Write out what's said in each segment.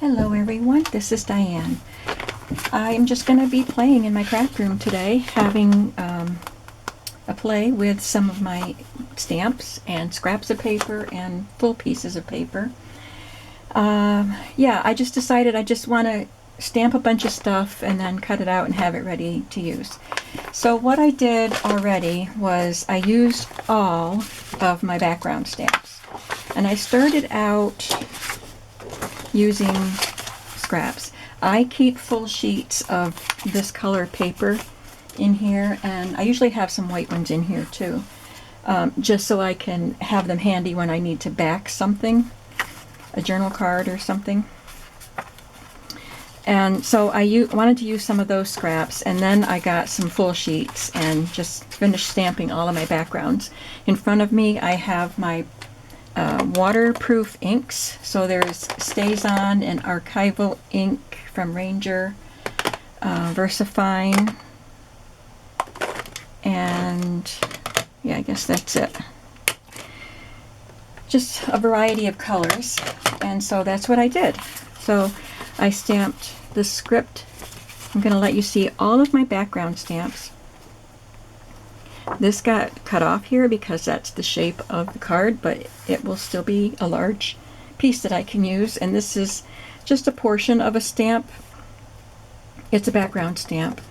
Hello everyone, this is Diane. I'm just going to be playing in my craft room today, having a play with some of my stamps and scraps of paper and full pieces of paper. Yeah, I just decided I just want to stamp a bunch of stuff and then cut it out and have it ready to use. So what I did already was I used all of my background stamps. And I started out using scraps. I keep full sheets of this color paper in here, and I usually have some white ones in here too, just so I can have them handy when I need to back something, a journal card or something. And so I wanted to use some of those scraps, and then I got some full sheets and just finished stamping all of my backgrounds. In front of me I have my waterproof inks. So there's StazOn and archival ink from Ranger, VersaFine, and yeah, I guess that's it. Just a variety of colors, and so that's what I did. So I stamped the script. I'm going to let you see all of my background stamps. This got cut off here because that's the shape of the card, but it will still be a large piece that I can use. And this is just a portion of a stamp. It's a background stamp,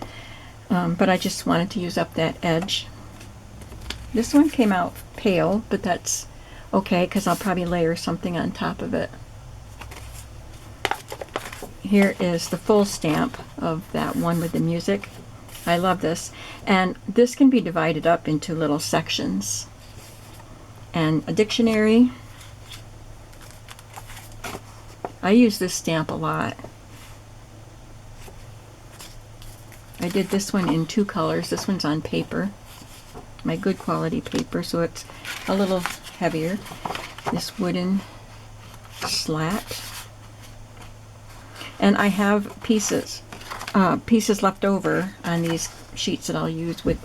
but I just wanted to use up that edge. This one came out pale, but that's okay because I'll probably layer something on top of it. Here is the full stamp of that one with the music. I love this, and this can be divided up into little sections. And a dictionary. I use this stamp a lot. I did this one in two colors. This one's on paper, my good quality paper, so it's a little heavier. This wooden slat. And I have pieces left over on these sheets that I'll use with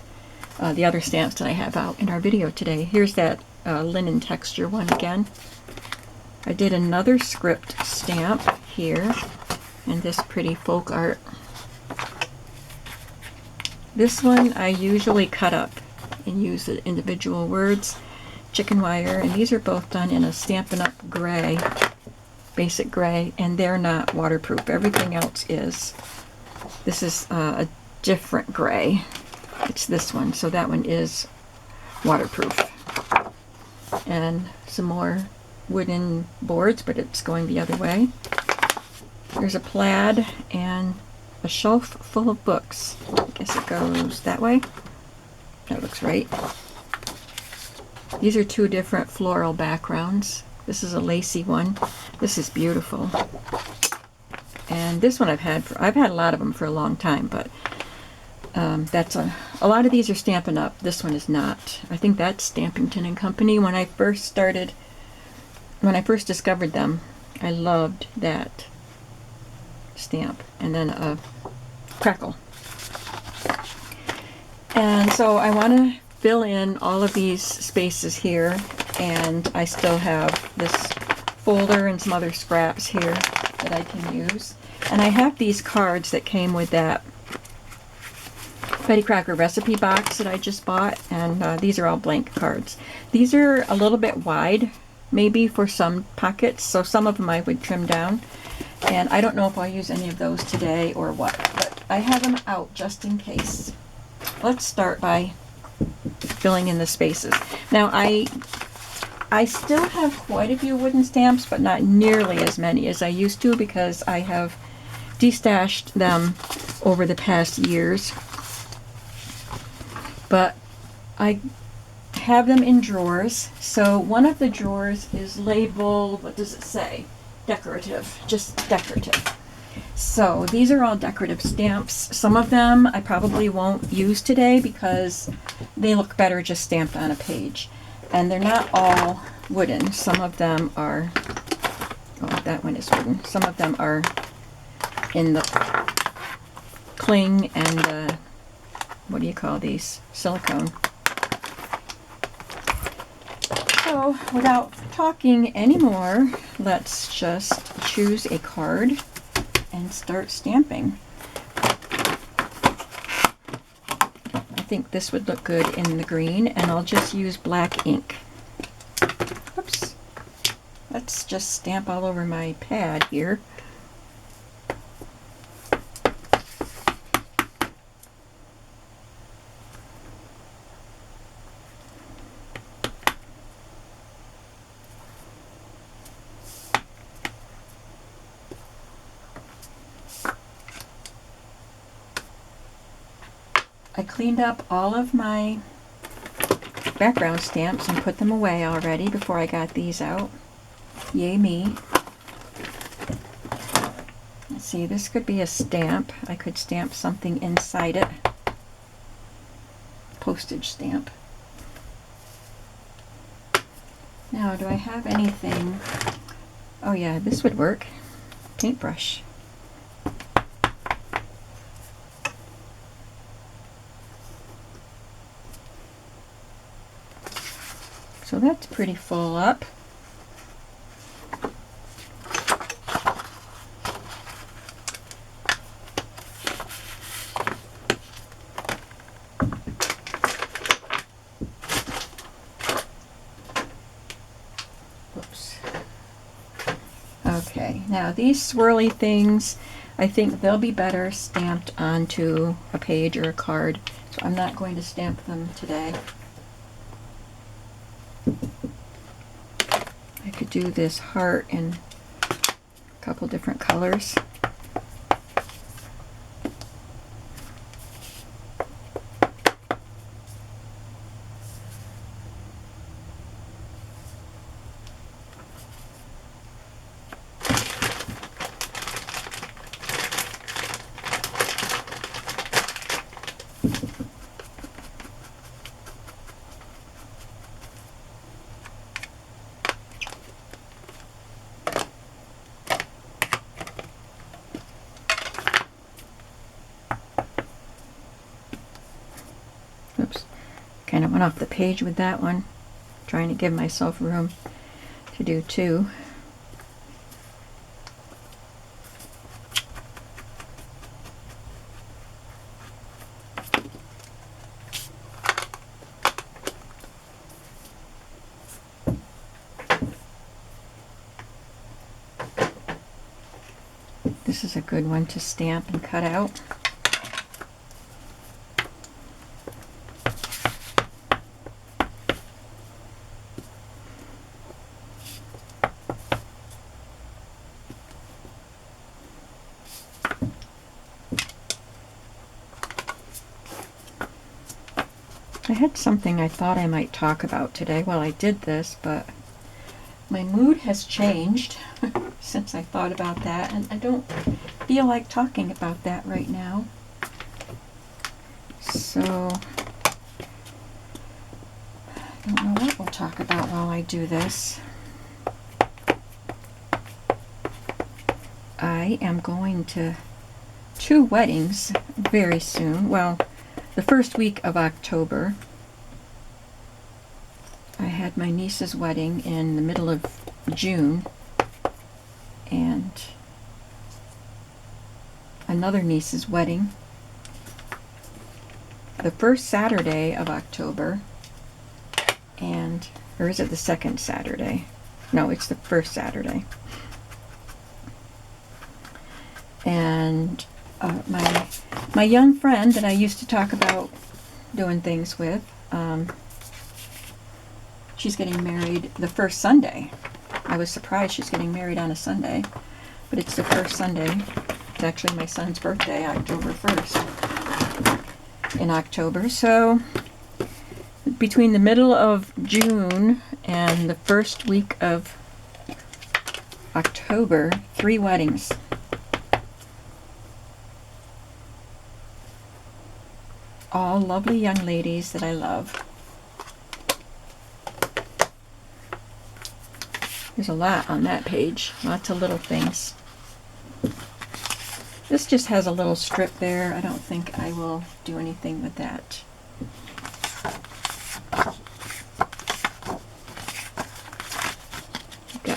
the other stamps that I have out in our video today. Here's that linen texture one again. I did another script stamp here, and this pretty folk art. This one I usually cut up and use the individual words, chicken wire, and these are both done in a Stampin' Up! Gray, basic gray, and they're not waterproof. Everything else is. This is a different gray. It's this one, so that one is waterproof. And some more wooden boards, but it's going the other way. There's a plaid and a shelf full of books. I guess it goes that way. That looks right. These are two different floral backgrounds. This is a lacy one. This is beautiful. And this one I've had a lot of them for a long time, but that's a lot of these are Stampin' Up! This one is not. I think that's Stampington and Company. When I first discovered them, I loved that stamp. And then a crackle. And so I want to fill in all of these spaces here, and I still have this folder and some other scraps here that I can use. And I have these cards that came with that Betty Crocker recipe box that I just bought, and these are all blank cards. These are a little bit wide, maybe for some pockets, so some of them I would trim down. And I don't know if I'll use any of those today or what, but I have them out just in case. Let's start by filling in the spaces. Now I still have quite a few wooden stamps, but not nearly as many as I used to because I have destashed them over the past years. But I have them in drawers. So one of the drawers is labeled, what does it say? Decorative, just decorative. So these are all decorative stamps. Some of them I probably won't use today because they look better just stamped on a page. And they're not all wooden. Some of them are, oh, that one is wooden. Some of them are in the cling and the, what do you call these? Silicone. So So without talking anymore, let's just choose a card and start stamping. I think this would look good in the green, and I'll just use black ink. Oops. Let's just stamp all over my pad here. I cleaned up all of my background stamps and put them away already before I got these out. Yay me. Let's see, this could be a stamp. I could stamp something inside it. Postage stamp. Now, do I have anything? Oh yeah, this would work. Paintbrush. So that's pretty full up. Oops. Okay, now these swirly things, I think they'll be better stamped onto a page or a card, so I'm not going to stamp them today. I could do this heart in a couple different colors. Oops, kind of went off the page with that one. Trying to give myself room to do two. This is a good one to stamp and cut out. I had something I thought I might talk about today while I did this, but my mood has changed since I thought about that, and I don't feel like talking about that right now. So I don't know what we'll talk about while I do this. I am going to 2 weddings very soon. Well, the first week of October. I had my niece's wedding in the middle of June, and another niece's wedding the first Saturday of October, and, or is it the second Saturday? No, it's the first Saturday. And my young friend that I used to talk about doing things with, she's getting married the first Sunday. I was surprised she's getting married on a Sunday, but it's the first Sunday. It's actually my son's birthday, October 1st, in October. So between the middle of June and the first week of October, 3 weddings. All lovely young ladies that I love. There's a lot on that page, lots of little things. This just has a little strip there. I don't think I will do anything with that.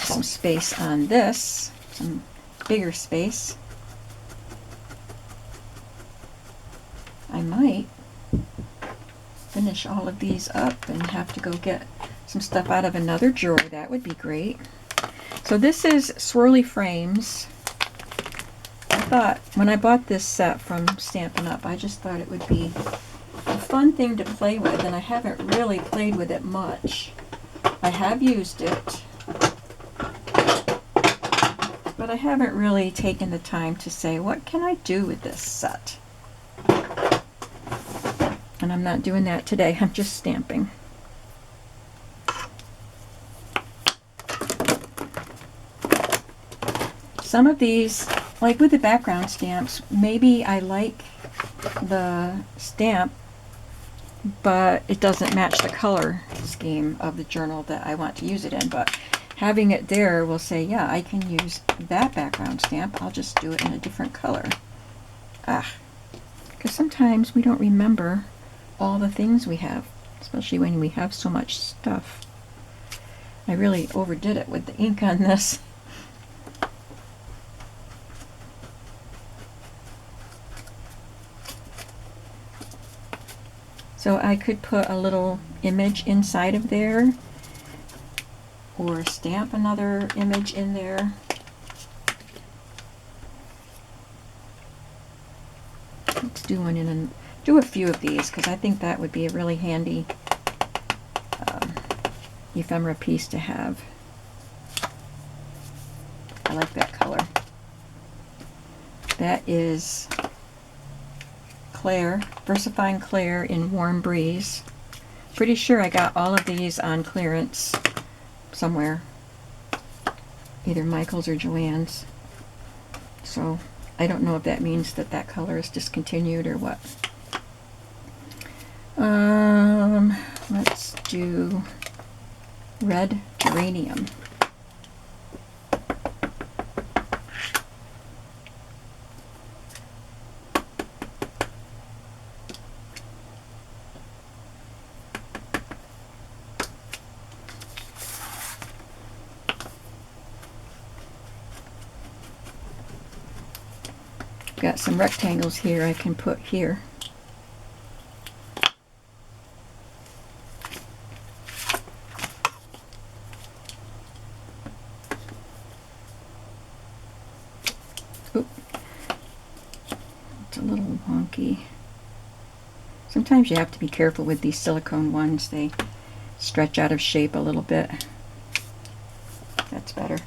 some space on this, some bigger space, I might finish all of these up and have to go get some stuff out of another drawer. That would be great. So this is Swirly Frames. I thought when I bought this set from Stampin' Up, I just thought it would be a fun thing to play with, and I haven't really played with it much. I have used it, but I haven't really taken the time to say, what can I do with this set? And I'm not doing that today. I'm just stamping. Some of these, like with the background stamps, maybe I like the stamp, but it doesn't match the color scheme of the journal that I want to use it in. But having it there will say, yeah, I can use that background stamp. I'll just do it in a different color. Because sometimes we don't remember all the things we have, especially when we have so much stuff. I really overdid it with the ink on this. So I could put a little image inside of there, or stamp another image in there. Let's do one in do a few of these, because I think that would be a really handy ephemera piece to have. I like that color. That is Claire, Versifying Claire in Warm Breeze. Pretty sure I got all of these on clearance somewhere, either Michael's or Joann's. So I don't know if that means that that color is discontinued or what. Let's do Red Geranium. Got some rectangles here I can put here. Oop. It's a little wonky. Sometimes you have to be careful with these silicone ones. They stretch out of shape a little bit. That's better.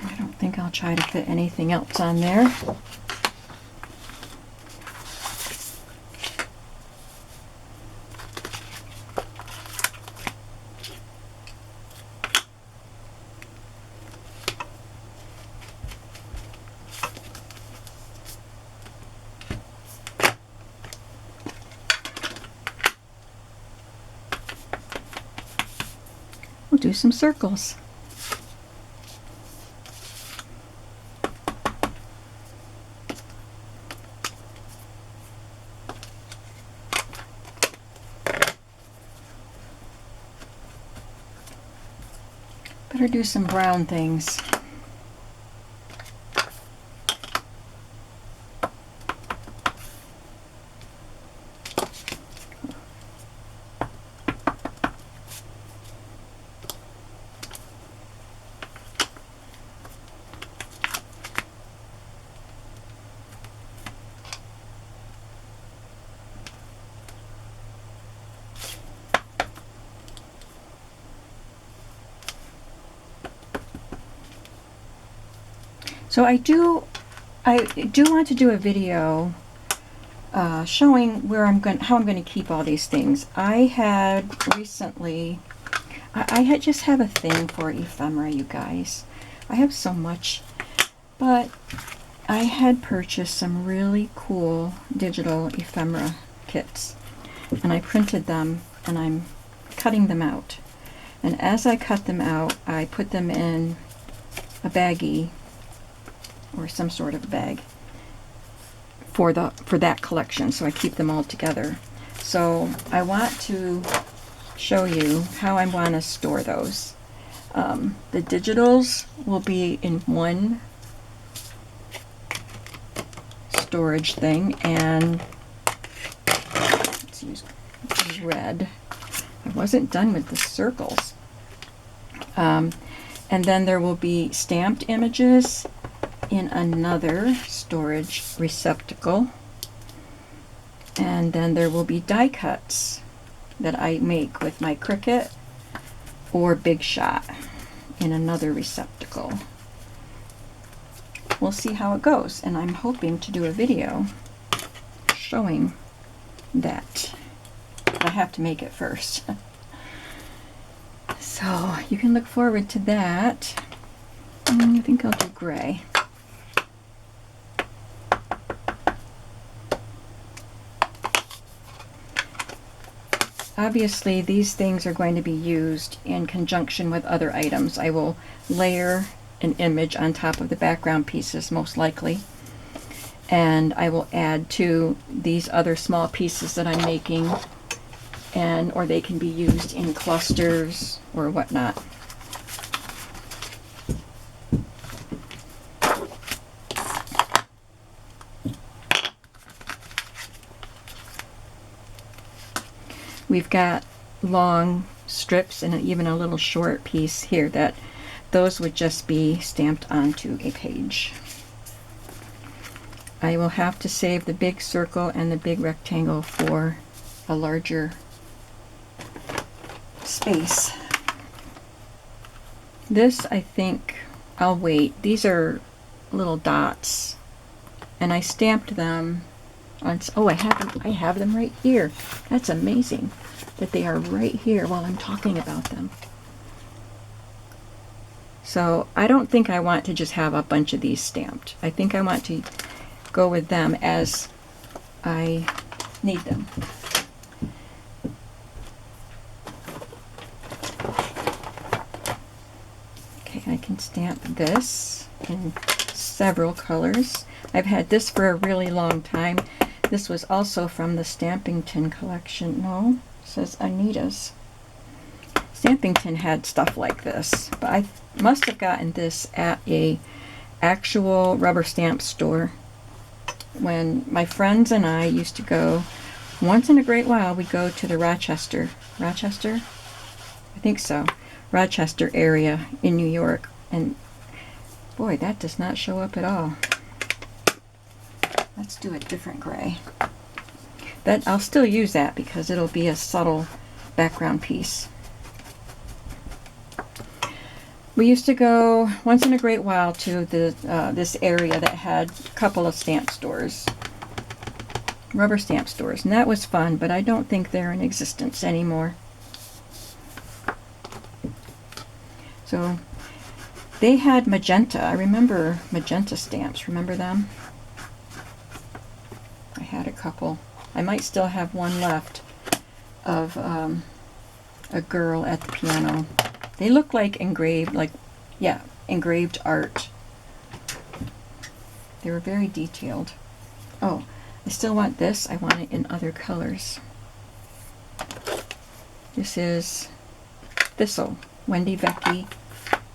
I think I'll try to fit anything else on there. We'll do some circles. Better do some brown things. So I do want to do a video showing where how I'm going to keep all these things. I had recently, I just have a thing for ephemera, you guys. I have so much, but I had purchased some really cool digital ephemera kits, and I printed them and I'm cutting them out. And as I cut them out, I put them in a baggie or some sort of bag for that collection, so I keep them all together. So I want to show you how I want to store those. The digitals will be in one storage thing, and let's use red. I wasn't done with the circles. And then there will be stamped images in another storage receptacle. And then there will be die cuts that I make with my Cricut or Big Shot in another receptacle. We'll see how it goes, and I'm hoping to do a video showing that. I have to make it first. So you can look forward to that. I think I'll do gray. Obviously, these things are going to be used in conjunction with other items. I will layer an image on top of the background pieces, most likely. And I will add to these other small pieces that I'm making, or they can be used in clusters or whatnot. We've got long strips and even a little short piece here that those would just be stamped onto a page. I will have to save the big circle and the big rectangle for a larger space. This, I think I'll wait. These are little dots, and I stamped them on, oh, I have them right here. That's amazing that they are right here while I'm talking about them. So I don't think I want to just have a bunch of these stamped. I think I want to go with them as I need them. Okay, I can stamp this in several colors. I've had this for a really long time. This was also from the Stamping Tin collection. No, it says Anita's. Stamping Tin had stuff like this, but I must have gotten this at a actual rubber stamp store. When my friends and I used to go, once in a great while, we'd go to the Rochester, I think so, Rochester area in New York, and boy, that does not show up at all. Let's do a different gray. That I'll still use that because it'll be a subtle background piece. We used to go once in a great while to the this area that had a couple of stamp stores, rubber stamp stores, and that was fun, but I don't think they're in existence anymore. So they had magenta. I remember magenta stamps. Remember them? I had a couple. I might still have one left of a girl at the piano. They look like engraved, engraved art. They were very detailed. Oh, I still want this. I want it in other colors. This is Thistle, Wendy Vecchi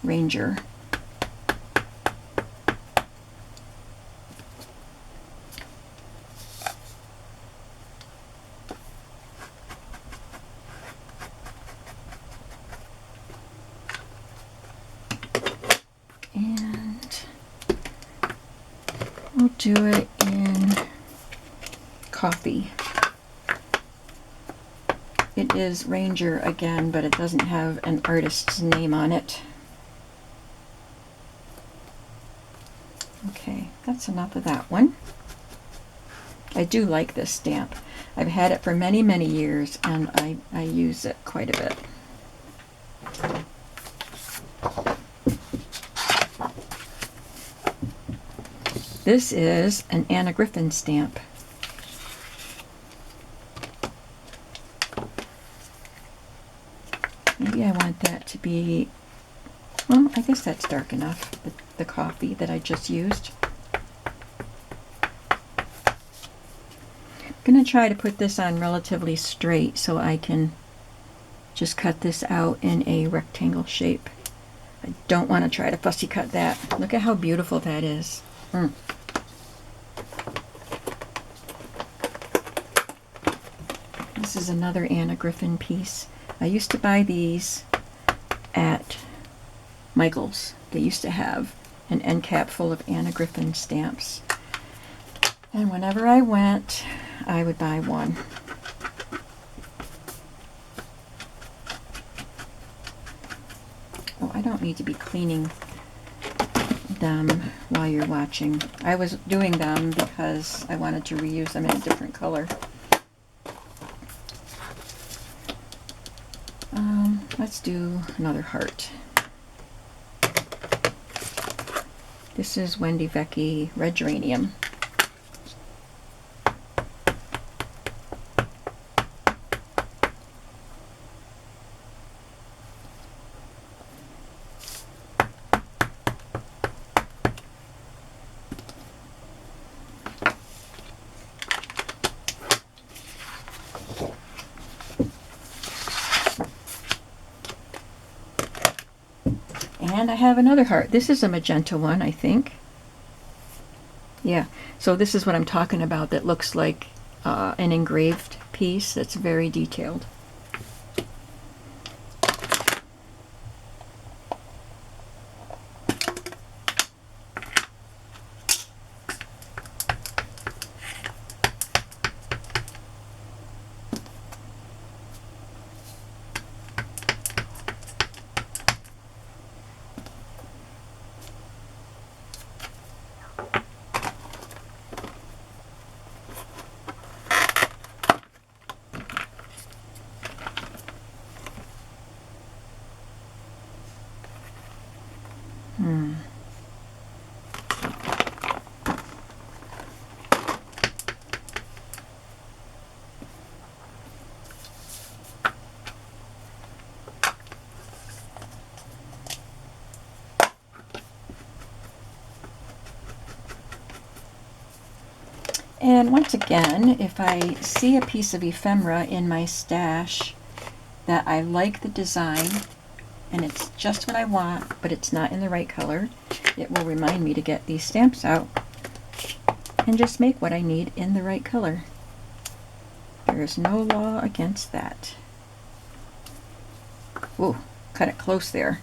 Ranger. We'll do it in coffee. It is Ranger again, but it doesn't have an artist's name on it. Okay, that's enough of that one. I do like this stamp. I've had it for many, many years, and I use it quite a bit. This is an Anna Griffin stamp. be, well, I guess that's dark enough, the coffee that I just used. I'm going to try to put this on relatively straight so I can just cut this out in a rectangle shape. I don't want to try to fussy cut that. Look at how beautiful that is. This is another Anna Griffin piece. I used to buy these at Michael's. They used to have an end cap full of Anna Griffin stamps. And whenever I went, I would buy one. Oh, I don't need to be cleaning them while you're watching. I was doing them because I wanted to reuse them in a different color. Let's do another heart. This is Wendy Vecchi Red Geranium. And I have another heart. This is a magenta one, I think. Yeah, so this is what I'm talking about that looks like an engraved piece that's very detailed. And once again, if I see a piece of ephemera in my stash that I like the design and it's just what I want, but it's not in the right color, it will remind me to get these stamps out and just make what I need in the right color. There is no law against that. Ooh, cut it close there.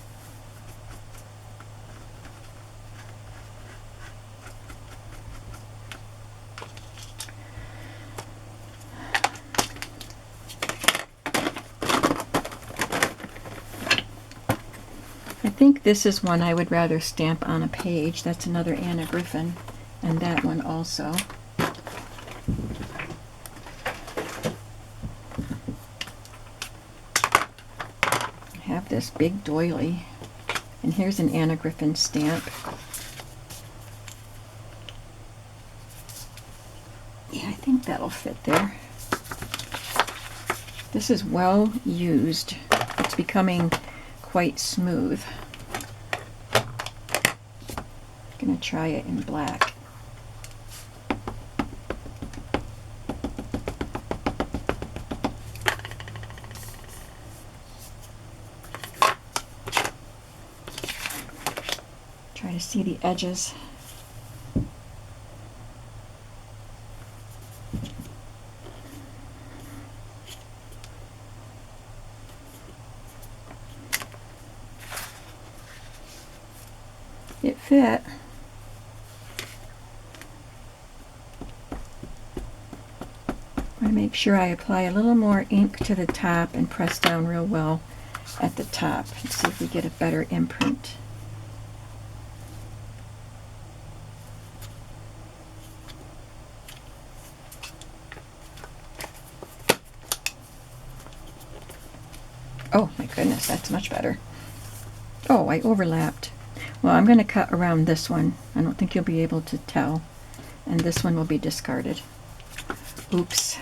I think this is one I would rather stamp on a page. That's another Anna Griffin, and that one also. I have this big doily, and here's an Anna Griffin stamp. Yeah, I think that'll fit there. This is well used. It's becoming quite smooth. I'm gonna try it in black. Try to see the edges. It fit. I'm going to make sure I apply a little more ink to the top and press down real well at the top and see if we get a better imprint. Oh my goodness, that's much better. Oh, I overlapped. Well, I'm going to cut around this one. I don't think you'll be able to tell. And this one will be discarded. Oops.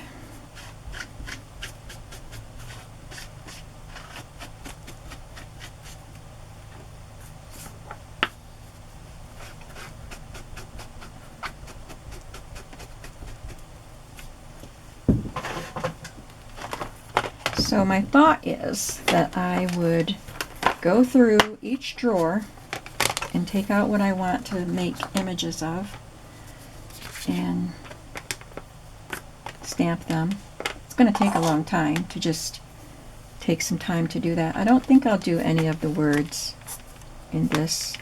So my thought is that I would go through each drawer and take out what I want to make images of and stamp them. It's going to take a long time to just take some time to do that. I don't think I'll do any of the words in this.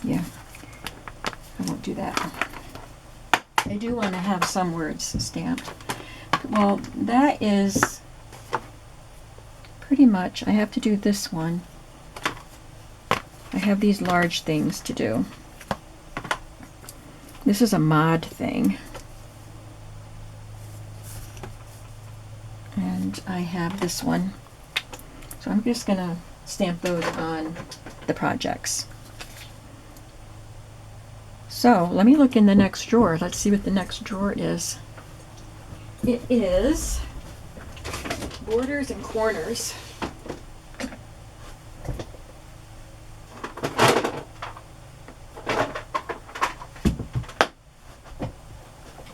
Yeah, I won't do that. I do want to have some words stamped. Well, that is pretty much, I have to do this one. I have these large things to do. This is a mod thing. And I have this one. So I'm just going to stamp those on the projects. So let me look in the next drawer. Let's see what the next drawer is. It is borders and corners.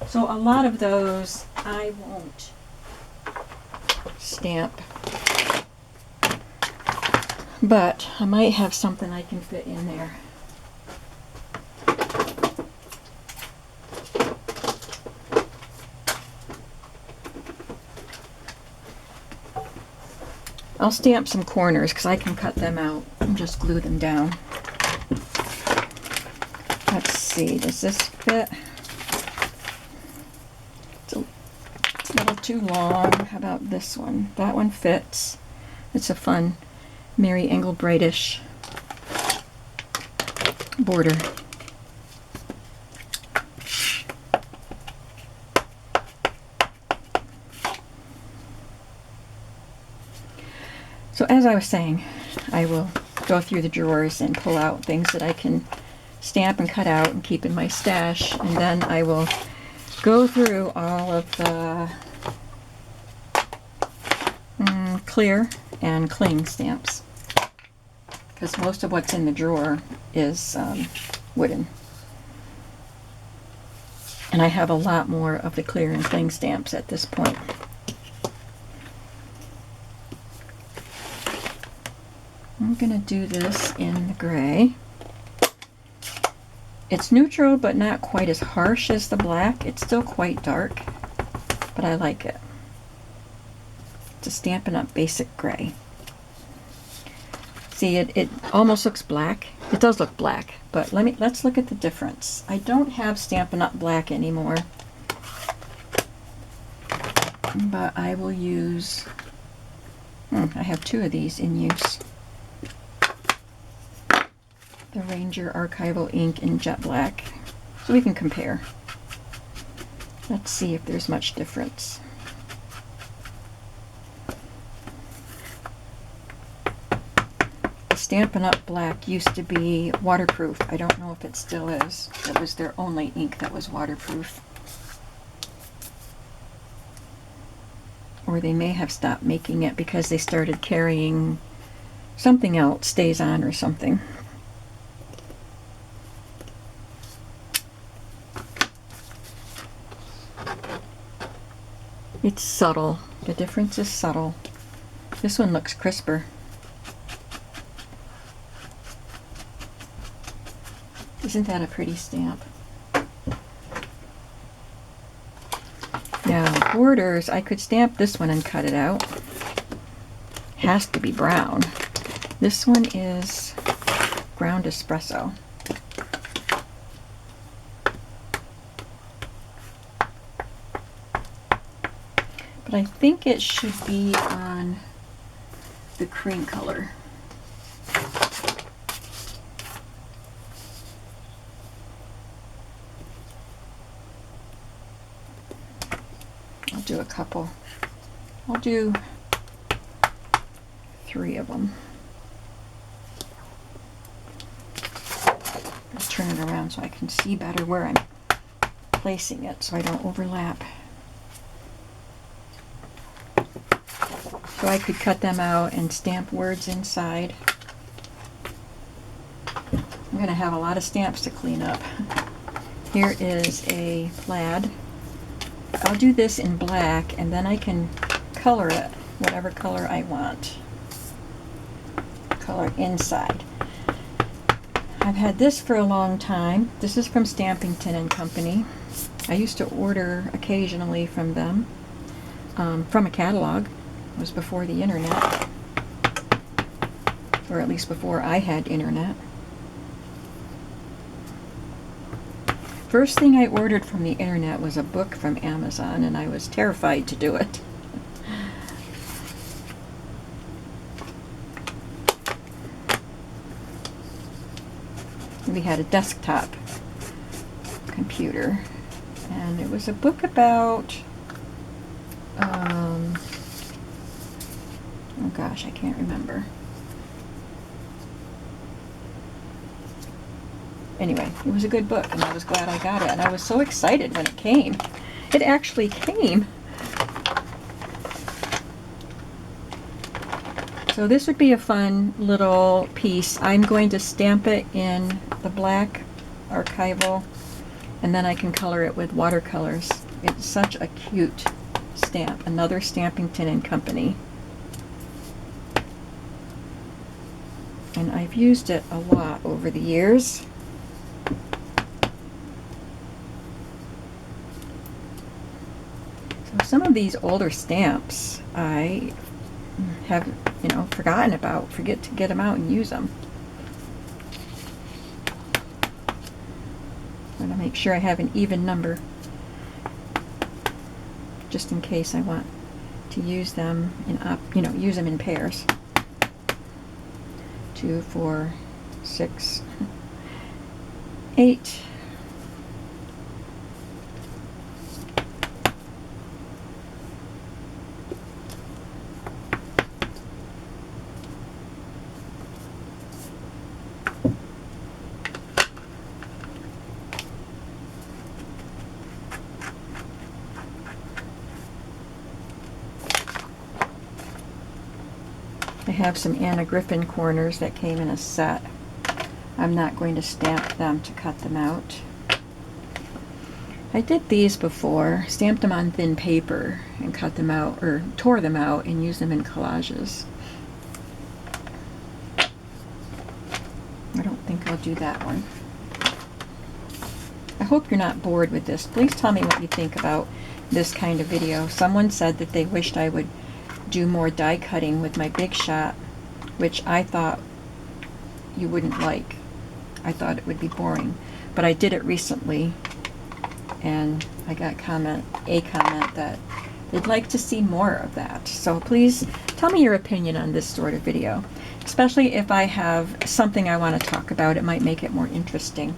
So a lot of those I won't stamp, but I might have something I can fit in there. I'll stamp some corners because I can cut them out and just glue them down. Let's see, does this fit? It's a little too long. How about this one? That one fits. It's a fun Mary Englebrightish border. So as I was saying, I will go through the drawers and pull out things that I can stamp and cut out and keep in my stash, and then I will go through all of the clear and cling stamps, because most of what's in the drawer is wooden. And I have a lot more of the clear and cling stamps at this point. I'm going to do this in the gray. It's neutral, but not quite as harsh as the black. It's still quite dark, but I like it. It's a Stampin' Up! Basic gray. See, it almost looks black. It does look black, but let's look at the difference. I don't have Stampin' Up! Black anymore, but I will use, I have two of these in use. The Ranger Archival ink in jet black, so we can compare. Let's see if there's much difference. The Stampin' Up! Black used to be waterproof. I don't know if it still is. It was their only ink that was waterproof. Or they may have stopped making it because they started carrying something else, Stays On or something. It's subtle. The difference is subtle. This one looks crisper. Isn't that a pretty stamp? Now, borders, I could stamp this one and cut it out. Has to be brown. This one is ground espresso. But I think it should be on the cream color. I'll do a couple. I'll do 3 of them. Let's turn it around so I can see better where I'm placing it so I don't overlap. So I could cut them out and stamp words inside. I'm going to have a lot of stamps to clean up. Here is a plaid I'll do this in black, and then I can color it whatever color I want. Color inside. I've had this for a long time. This is from Stampington and Company. I used to order occasionally from them, from a catalog. It was before the internet, or at least before I had internet. First thing I ordered from the internet was a book from Amazon, and I was terrified to do it. We had a desktop computer, and it was a book about, oh gosh, I can't remember. Anyway, it was a good book, and I was glad I got it, and I was so excited when it came. It actually came. So this would be a fun little piece. I'm going to stamp it in the black archival, and then I can color it with watercolors. It's such a cute stamp. Another Stampington and Company. And I've used it a lot over the years. So some of these older stamps I have, forgotten about. Forget to get them out and use them. I'm going to make sure I have an even number, just in case I want to use them in, use them in pairs. 2, 4, 6, 8. I have some Anna Griffin corners that came in a set. I'm not going to stamp them to cut them out. I did these before, stamped them on thin paper and cut them out, or tore them out and used them in collages. I don't think I'll do that one. I hope you're not bored with this. Please tell me what you think about this kind of video. Someone said that they wished I would do more die cutting with my Big Shot, which I thought you wouldn't like. I thought it would be boring, but I did it recently, and I got a comment that they'd like to see more of that. So please tell me your opinion on this sort of video, especially if I have something I want to talk about. It might make it more interesting.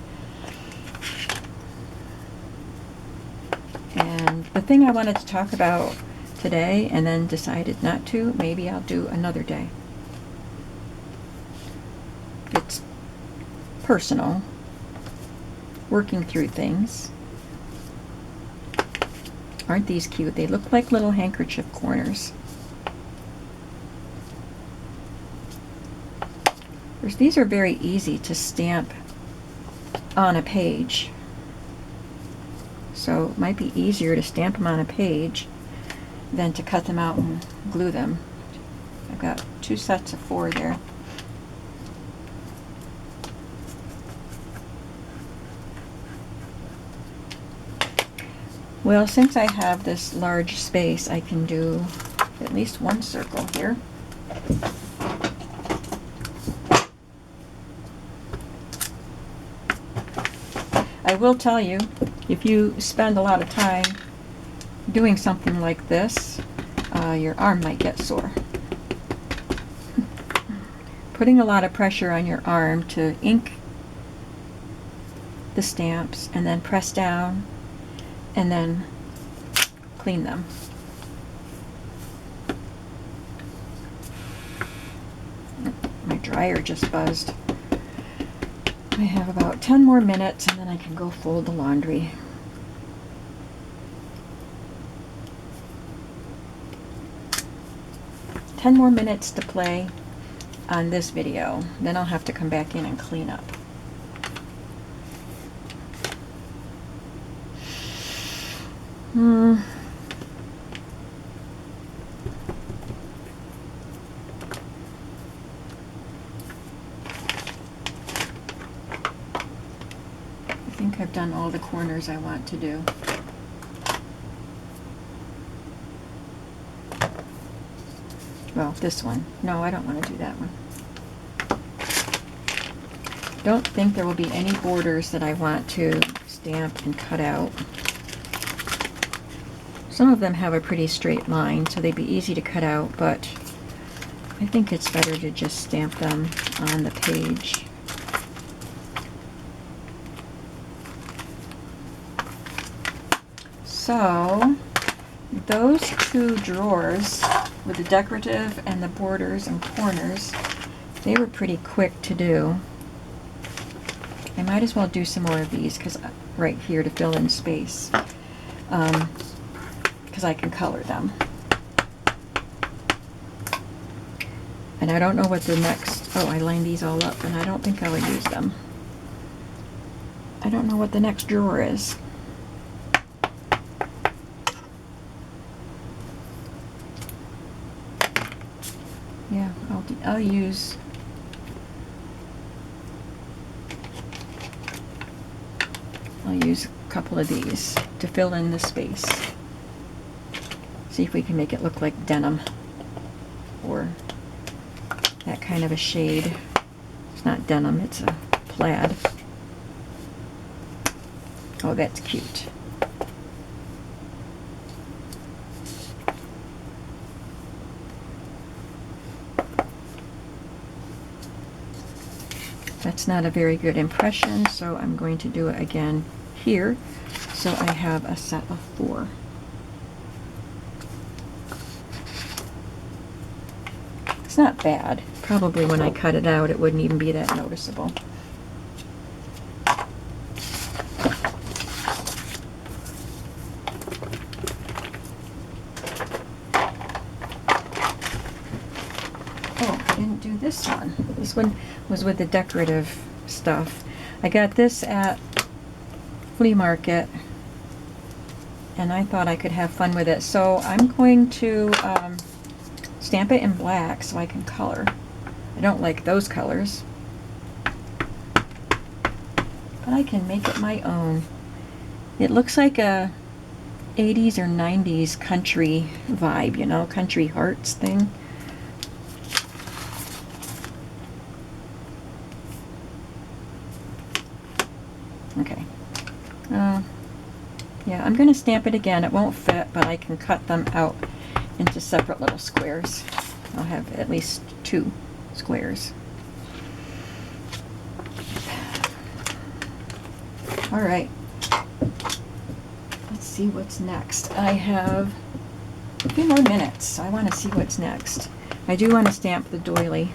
And the thing I wanted to talk about today and then decided not to, maybe I'll do another day. It's personal, working through things. Aren't these cute? They look like little handkerchief corners. These are very easy to stamp on a page, so it might be easier to stamp them on a page than to cut them out and glue them. I've got 2 sets of 4 there. Well, since I have this large space, I can do at least one circle here. I will tell you, if you spend a lot of time doing something like this, your arm might get sore. Putting a lot of pressure on your arm to ink the stamps and then press down and then clean them. My dryer just buzzed. I have about 10 more minutes and then I can go fold the laundry. Ten more minutes to play on this video, then I'll have to come back in and clean up. I think I've done all the corners I want to do. Well, this one. No, I don't want to do that one. Don't think there will be any borders that I want to stamp and cut out. Some of them have a pretty straight line, so they'd be easy to cut out, but I think it's better to just stamp them on the page. So, those two drawers with the decorative and the borders and corners, they were pretty quick to do. I might as well do some more of these because right here to fill in space, because I can color them. And I don't know what the next, oh, I lined these all up and I don't think I will use them. I don't know what the next drawer is. Yeah, I'll use a couple of these to fill in the space. See if we can make it look like denim or that kind of a shade. It's not denim, it's a plaid. Oh, that's cute. That's not a very good impression, so I'm going to do it again here. So I have a set of 4. It's not bad. Probably when I cut it out, it wouldn't even be that noticeable. Oh, I didn't do this one. This one was with the decorative stuff. I got this at flea market and I thought I could have fun with it. So I'm going to stamp it in black so I can color. I don't like those colors, but I can make it my own. It looks like a 80s or 90s country vibe, you know, country hearts thing. Okay. Yeah, I'm going to stamp it again. It won't fit, but I can cut them out into separate little squares. I'll have at least 2 squares. All right. Let's see what's next. I have a few more minutes. I want to see what's next. I do want to stamp the doily.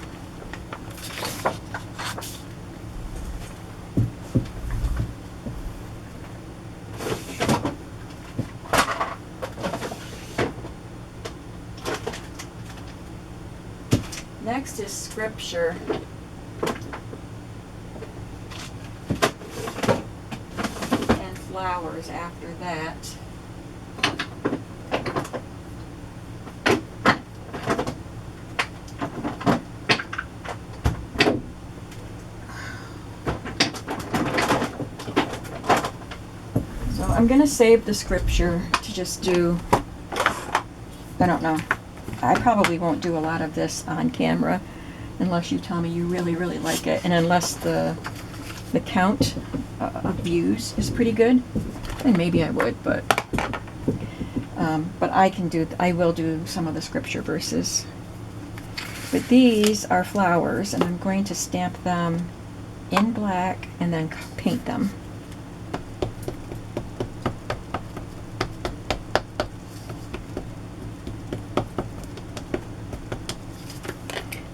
Next is scripture. And flowers after that. So I'm going to save the scripture to just do, I don't know. I probably won't do a lot of this on camera unless you tell me you really, really like it, and unless the count of views is pretty good, then maybe I would, but I will do some of the scripture verses. But these are flowers, and I'm going to stamp them in black and then paint them.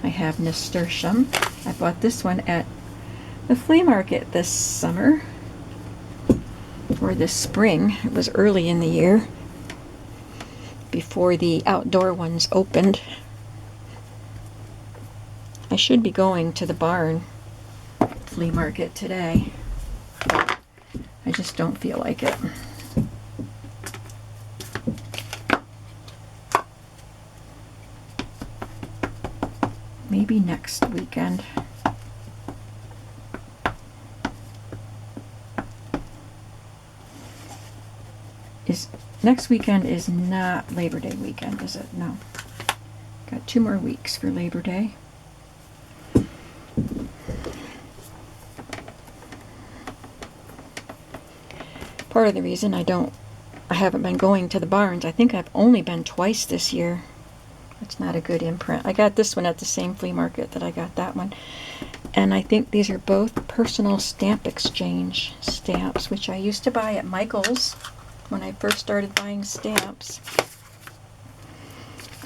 I have nasturtium. I bought this one at the flea market this summer, or this spring. It was early in the year, before the outdoor ones opened. I should be going to the barn flea market today, but I just don't feel like it. maybe next weekend. Next weekend is not Labor Day weekend, is it? No. Got 2 more weeks for Labor Day. Part of the reason I haven't been going to the barns, I think I've only been twice this year. That's not a good imprint. I got this one at the same flea market that I got that one. And I think these are both personal stamp exchange stamps, which I used to buy at Michael's when I first started buying stamps.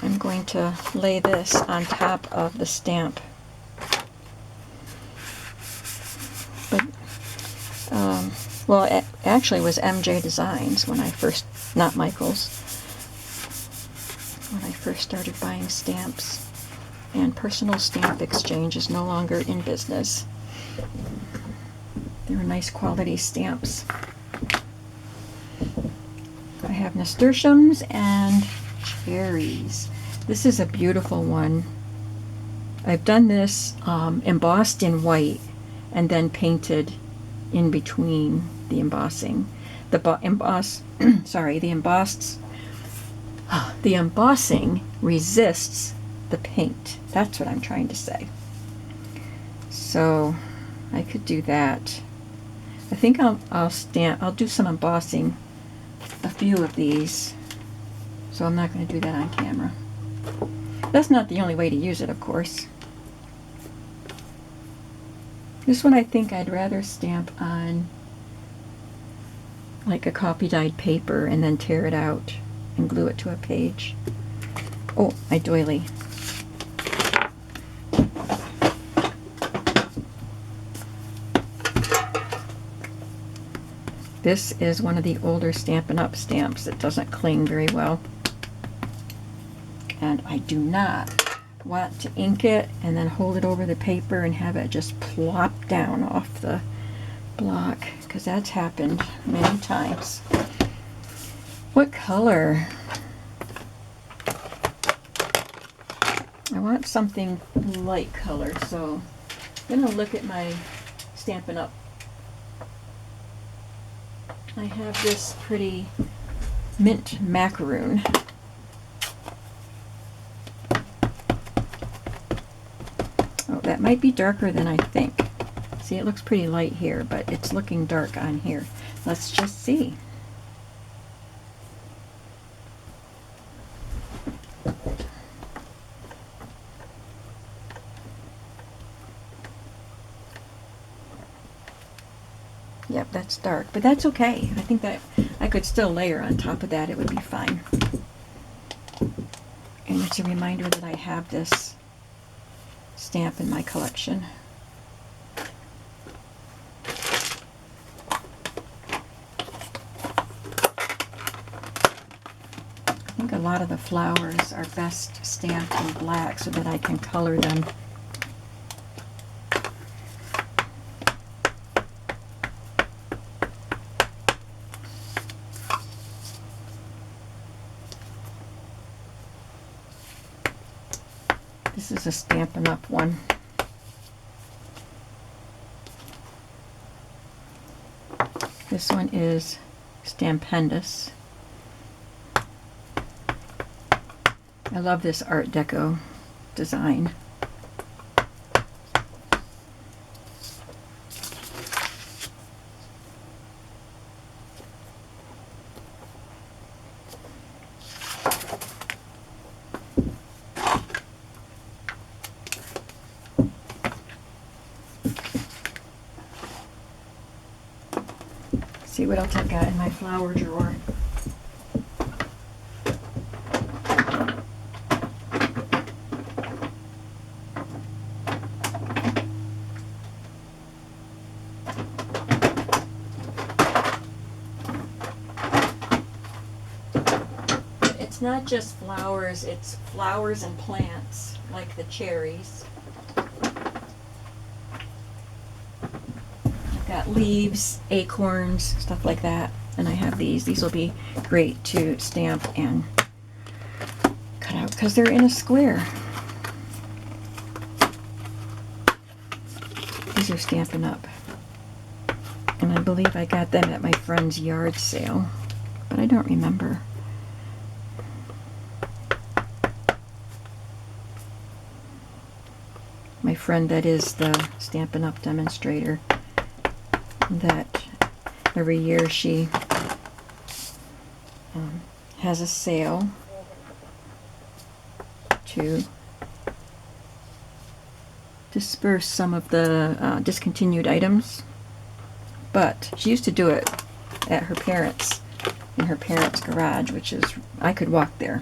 I'm going to lay this on top of the stamp. But, well, it actually was MJ Designs when I first, not Michael's, when I first started buying stamps. And Personal Stamp Exchange is no longer in business. They were nice quality stamps. I have nasturtiums and cherries. This is a beautiful one. I've done this embossed in white and then painted in between the embossing. The embossing resists the paint. That's what I'm trying to say. So I could do that. I think I'll do some embossing, a few of these. So I'm not going to do that on camera. That's not the only way to use it, of course. This one I think I'd rather stamp on like a copy dyed paper and then tear it out and glue it to a page. Oh, my doily. This is one of the older Stampin' Up! Stamps that doesn't cling very well. And I do not want to ink it and then hold it over the paper and have it just plop down off the block, because that's happened many times. What color? I want something light color, so I'm going to look at my Stampin' Up! I have this pretty mint macaroon. Oh, that might be darker than I think. See, it looks pretty light here, but it's looking dark on here. Let's just see. Yep, that's dark, but that's okay. I think that I could still layer on top of that. It would be fine. And it's a reminder that I have this stamp in my collection. I think a lot of the flowers are best stamped in black so that I can color them. This is a Stampin' Up! One. This one is Stampendous. I love this Art Deco design. See what else I've got in my flower drawer. It's not just flowers, it's flowers and plants, like the cherries. Got leaves, acorns, stuff like that, and I have these. These will be great to stamp and cut out because they're in a square. These are Stampin' Up. And I believe I got them at my friend's yard sale, but I don't remember. My friend that is the Stampin' Up demonstrator, that every year she has a sale to disperse some of the discontinued items. But she used to do it at her parents', in her parents' garage, which is, I could walk there.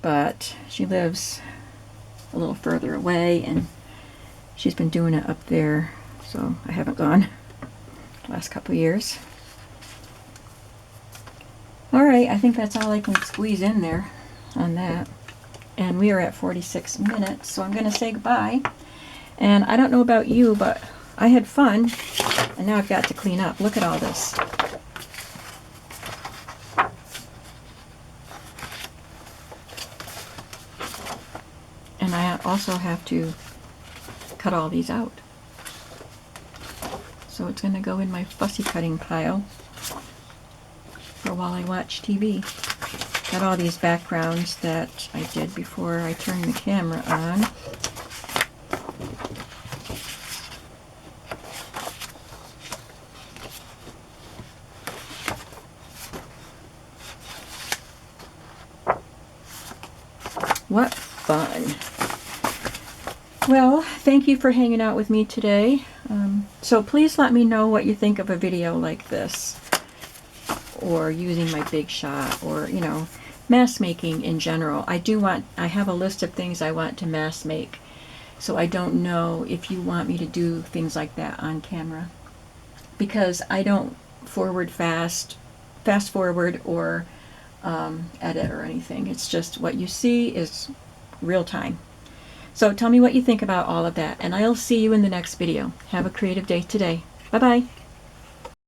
But she lives a little further away, and she's been doing it up there, so I haven't gone the last couple of years. Alright, I think that's all I can squeeze in there on that. And we are at 46 minutes, so I'm going to say goodbye. And I don't know about you, but I had fun, and now I've got to clean up. Look at all this. And I also have to cut all these out. So it's going to go in my fussy cutting pile for while I watch TV. Got all these backgrounds that I did before I turned the camera on. What fun. Well, thank you for hanging out with me today. So please let me know what you think of a video like this, or using my Big Shot, or, you know, mass making in general. I have a list of things I want to mass make, so I don't know if you want me to do things like that on camera, because I don't fast forward or edit or anything. It's just what you see is real time. So tell me what you think about all of that, and I'll see you in the next video. Have a creative day today. Bye-bye.